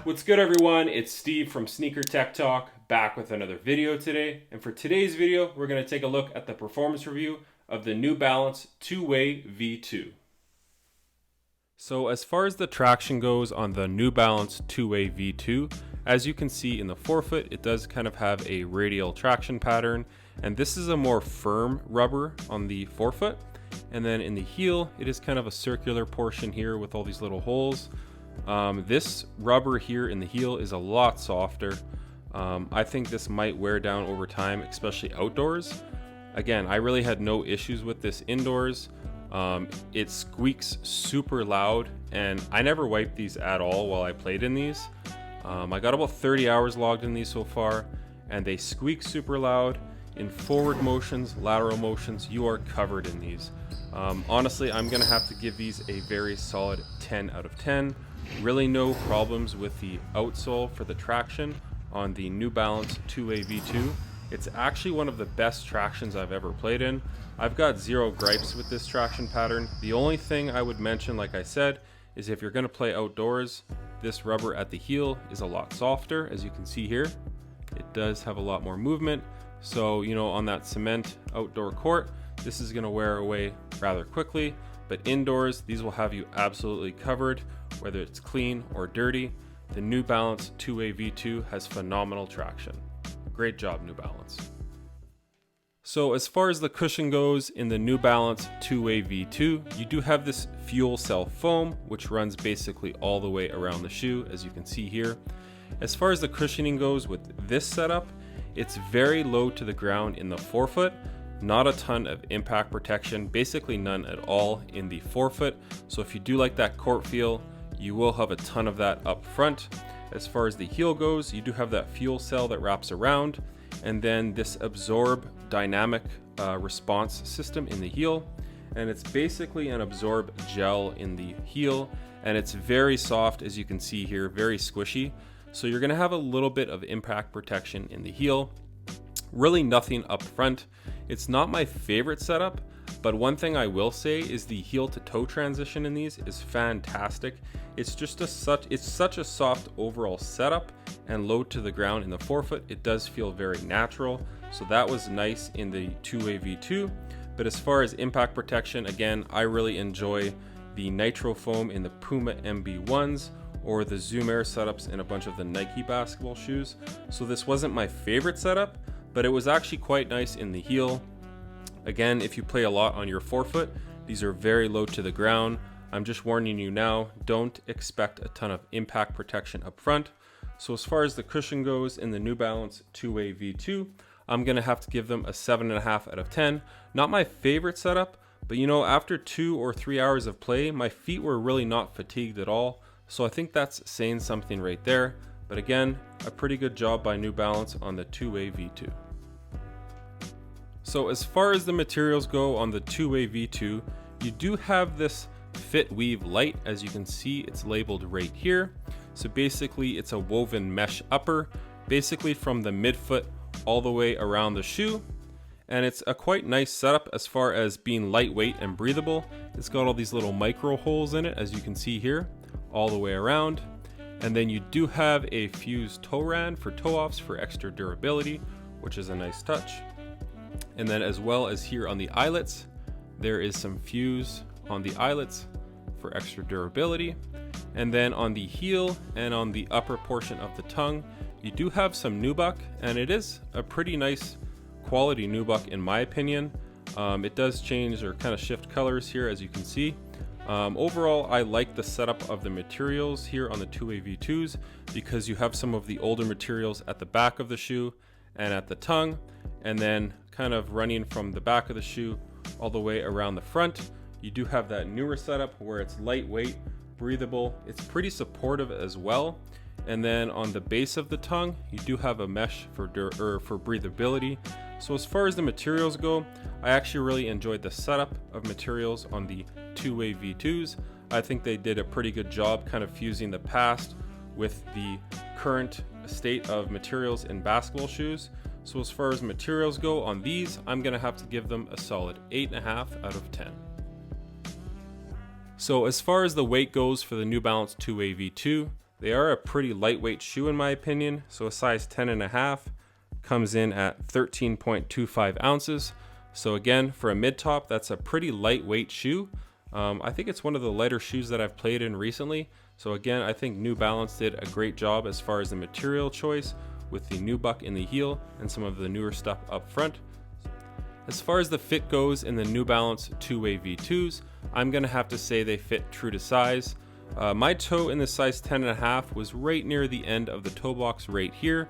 What's good everyone? It's Steve from Snkr Tech Talk, back with another video today. And for today's video, we're going to take a look at the performance review of the New Balance two-way V2. So as far as the traction goes on the New Balance two-way V2, as you can see in the forefoot, it does kind of have a radial traction pattern. And this is a more firm rubber on the forefoot. And then in the heel, it is kind of a circular portion here with all these little holes. This rubber here in the heel is a lot softer. I think this might wear down over time, especially outdoors. Again, I really had no issues with this indoors. It squeaks super loud, and I never wiped these at all while I played in these. I got about 30 hours logged in these so far, and they squeak super loud. In forward motions, lateral motions, you are covered in these. Honestly, I'm gonna have to give these a very solid 10 out of 10. Really no problems with the outsole for the traction on the New Balance two-way V2. It's actually one of the best tractions I've ever played in. I've got zero gripes with this traction pattern. The only thing I would mention, like I said, is if you're gonna play outdoors, this rubber at the heel is a lot softer, as you can see here. It does have a lot more movement. So, you know, on that cement outdoor court, this is gonna wear away rather quickly, but indoors, these will have you absolutely covered, whether it's clean or dirty. The New Balance two-way V2 has phenomenal traction. Great job, New Balance. So as far as the cushion goes in the New Balance two-way V2, you do have this fuel cell foam, which runs basically all the way around the shoe, as you can see here. As far as the cushioning goes with this setup, it's very low to the ground in the forefoot. Not a ton of impact protection, basically none at all in the forefoot. So if you do like that court feel, you will have a ton of that up front. As far as the heel goes, you do have that fuel cell that wraps around, and then this absorb dynamic response system in the heel. And it's basically an absorb gel in the heel, and it's very soft, as you can see here, very squishy. So you're gonna have a little bit of impact protection in the heel. Really nothing up front. It's not my favorite setup, but one thing I will say is the heel to toe transition in these is fantastic. It's just such a soft overall setup, and low to the ground in the forefoot. It does feel very natural. So that was nice in the two-way V2. But as far as impact protection, again, I really enjoy the nitro foam in the Puma MB1s or the Zoom Air setups in a bunch of the Nike basketball shoes. So this wasn't my favorite setup, but it was actually quite nice in the heel. Again, if you play a lot on your forefoot, these are very low to the ground. I'm just warning you now, don't expect a ton of impact protection up front. So as far as the cushion goes in the New Balance two-way V2, I'm gonna have to give them a 7.5 out of 10. Not my favorite setup, but you know, after 2 or 3 hours of play, my feet were really not fatigued at all. So I think that's saying something right there. But again, a pretty good job by New Balance on the two-way V2. So as far as the materials go on the two-way V2, you do have this Fit Weave Light. As you can see, it's labeled right here. So basically it's a woven mesh upper, basically from the midfoot all the way around the shoe. And it's a quite nice setup as far as being lightweight and breathable. It's got all these little micro holes in it, as you can see here, all the way around. And then you do have a fused toe rand for toe offs for extra durability, which is a nice touch. And then as well as here on the eyelets, there is some fuse on the eyelets for extra durability. And then on the heel and on the upper portion of the tongue, you do have some nubuck, and it is a pretty nice quality nubuck in my opinion. It does change or kind of shift colors here, as you can see. Overall, I like the setup of the materials here on the two-way V2s because you have some of the older materials at the back of the shoe and at the tongue, and then kind of running from the back of the shoe all the way around the front. You do have that newer setup where it's lightweight, breathable. It's pretty supportive as well. And then on the base of the tongue, you do have a mesh for breathability. So as far as the materials go, I actually really enjoyed the setup of materials on the two-way V2s. I think they did a pretty good job kind of fusing the past with the current state of materials in basketball shoes. So as far as materials go on these, I'm gonna have to give them a solid 8.5 out of 10. So as far as the weight goes for the New Balance two-way V2, They are a pretty lightweight shoe in my opinion. So a size 10.5 comes in at 13.25 ounces. So again, for a mid-top, that's a pretty lightweight shoe. I think it's one of the lighter shoes that I've played in recently. So again, I think New Balance did a great job as far as the material choice with the nubuck in the heel and some of the newer stuff up front. As far as the fit goes in the New Balance two-way V2s, I'm gonna have to say they fit true to size. My toe in the size 10.5 was right near the end of the toe box right here,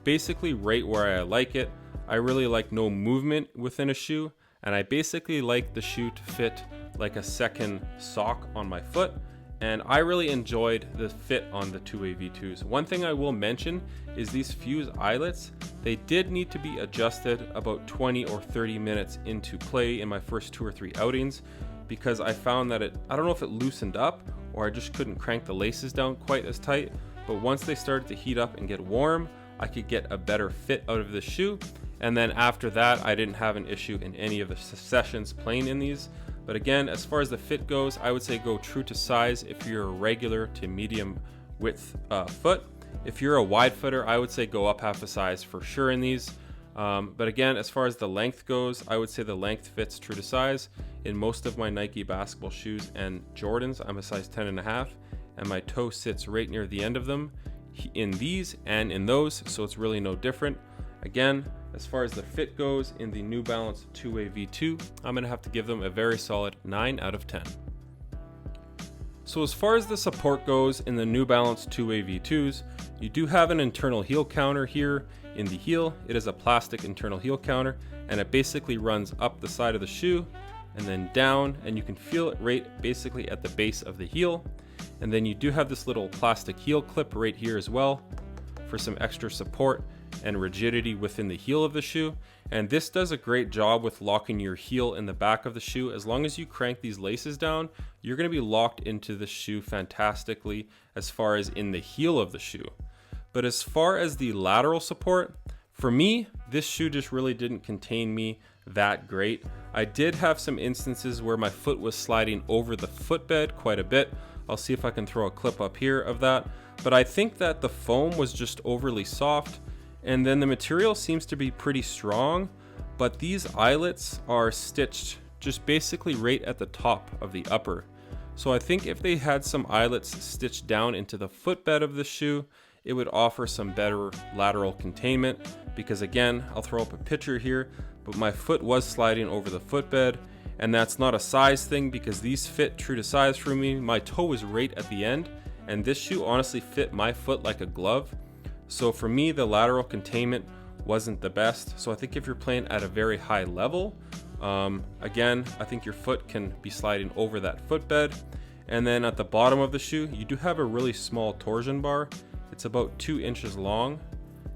basically right where I like it. I really like no movement within a shoe, and I basically like the shoe to fit like a second sock on my foot, and I really enjoyed the fit on the two-way V2s. One thing I will mention is these fuse eyelets. They did need to be adjusted about 20 or 30 minutes into play in my first 2 or 3 outings, because I found that I don't know if it loosened up or I just couldn't crank the laces down quite as tight, but once they started to heat up and get warm, I could get a better fit out of the shoe. And then after that, I didn't have an issue in any of the sessions playing in these. But again, as far as the fit goes, I would say go true to size if you're a regular to medium width foot. If you're a wide footer, I would say go up half a size for sure in these. But again, as far as the length goes, I would say the length fits true to size. In most of my Nike basketball shoes and Jordans, I'm a size 10.5, and my toe sits right near the end of them in these and in those, so it's really no different. Again, as far as the fit goes in the New Balance two-way V2, I'm gonna have to give them a very solid 9 out of 10. So as far as the support goes in the New Balance two-way V2s, you do have an internal heel counter here in the heel. It is a plastic internal heel counter, and it basically runs up the side of the shoe and then down, and you can feel it right basically at the base of the heel. And then you do have this little plastic heel clip right here as well for some extra support and rigidity within the heel of the shoe. And this does a great job with locking your heel in the back of the shoe. As long as you crank these laces down, you're going to be locked into the shoe fantastically as far as in the heel of the shoe. But as far as the lateral support, for me, this shoe just really didn't contain me that great. I did have some instances where my foot was sliding over the footbed quite a bit. I'll see if I can throw a clip up here of that. But I think that the foam was just overly soft, and then the material seems to be pretty strong, but these eyelets are stitched just basically right at the top of the upper. So I think if they had some eyelets stitched down into the footbed of the shoe, it would offer some better lateral containment, because again, I'll throw up a picture here, but my foot was sliding over the footbed, and that's not a size thing because these fit true to size for me. My toe was right at the end, and this shoe honestly fit my foot like a glove. So for me, the lateral containment wasn't the best. So I think if you're playing at a very high level, again, I think your foot can be sliding over that footbed. And then at the bottom of the shoe, you do have a really small torsion bar. It's about 2 inches long,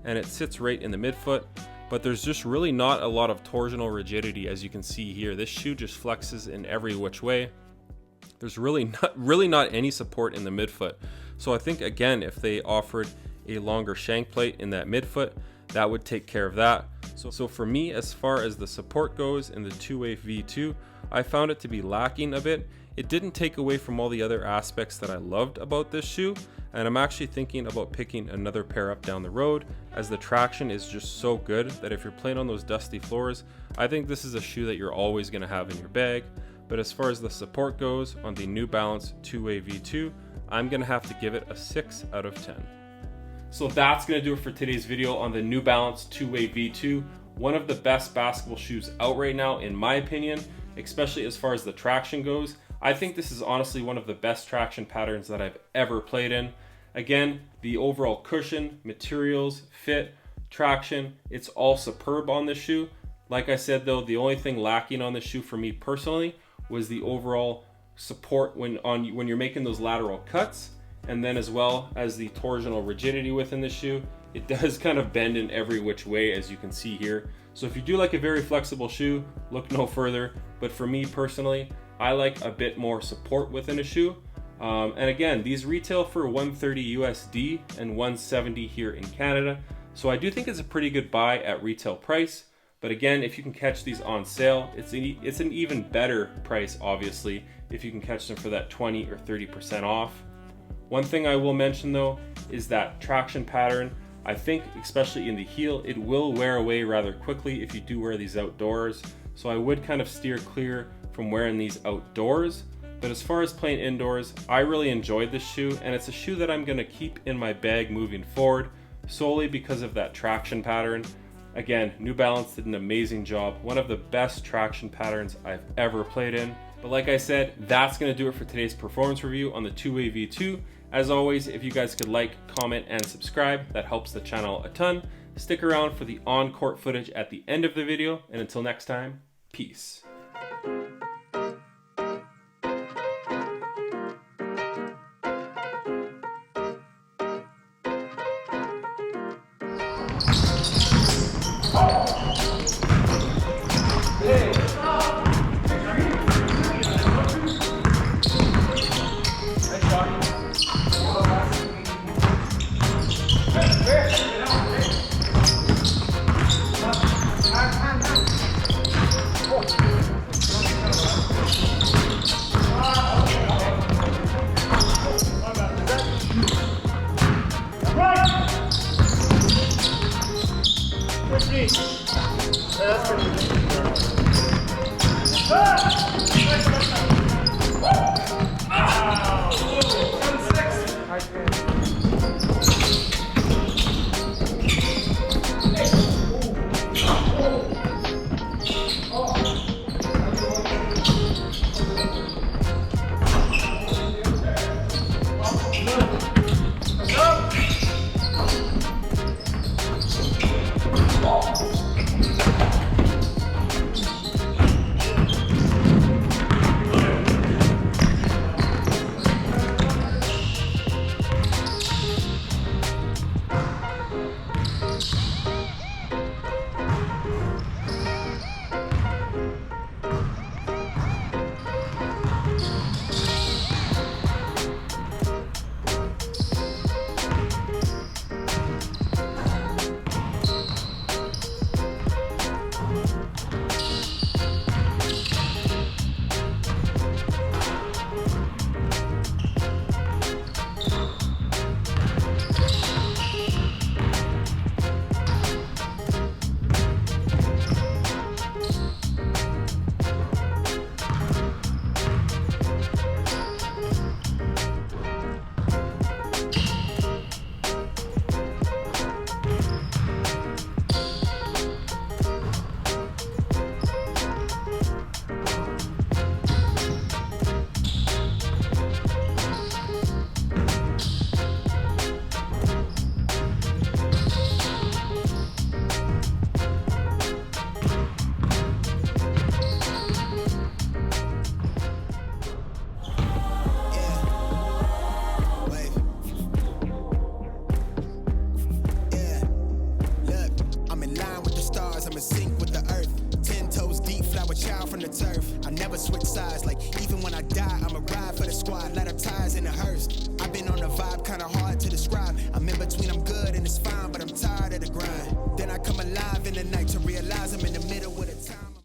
and it sits right in the midfoot, but there's just really not a lot of torsional rigidity. As you can see here, this shoe just flexes in every which way. There's really not any support in the midfoot. So I think again, if they offered a longer shank plate in that midfoot, that would take care of that. So for me, as far as the support goes in the two-way V2, I found it to be lacking a bit. It didn't take away from all the other aspects that I loved about this shoe, and I'm actually thinking about picking another pair up down the road, as the traction is just so good that if you're playing on those dusty floors, I think this is a shoe that you're always going to have in your bag. But as far as the support goes on the New Balance two-way V2, I'm going to have to give it a 6 out of 10. So that's going to do it for today's video on the New Balance two-way V2, one of the best basketball shoes out right now in my opinion, especially as far as the traction goes. I think this is honestly one of the best traction patterns that I've ever played in. Again, the overall cushion, materials, fit, traction, it's all superb on this shoe. Like I said though, the only thing lacking on this shoe for me personally was the overall support when you're making those lateral cuts, and then as well as the torsional rigidity within the shoe. It does kind of bend in every which way, as you can see here. So if you do like a very flexible shoe, look no further. But for me personally, I like a bit more support within a shoe. And again, these retail for $130 USD and $170 here in Canada. So I do think it's a pretty good buy at retail price. But again, if you can catch these on sale, it's an even better price, obviously, if you can catch them for that 20 or 30% off. One thing I will mention though is that traction pattern. I think, especially in the heel, it will wear away rather quickly if you do wear these outdoors. So I would kind of steer clear from wearing these outdoors. But as far as playing indoors, I really enjoyed this shoe, and it's a shoe that I'm going to keep in my bag moving forward, solely because of that traction pattern. Again, New Balance did an amazing job. One of the best traction patterns I've ever played in. But like I said, that's going to do it for today's performance review on the two-way V2. As always, if you guys could like, comment, and subscribe, that helps the channel a ton. Stick around for the on-court footage at the end of the video, and until next time, peace. That's good.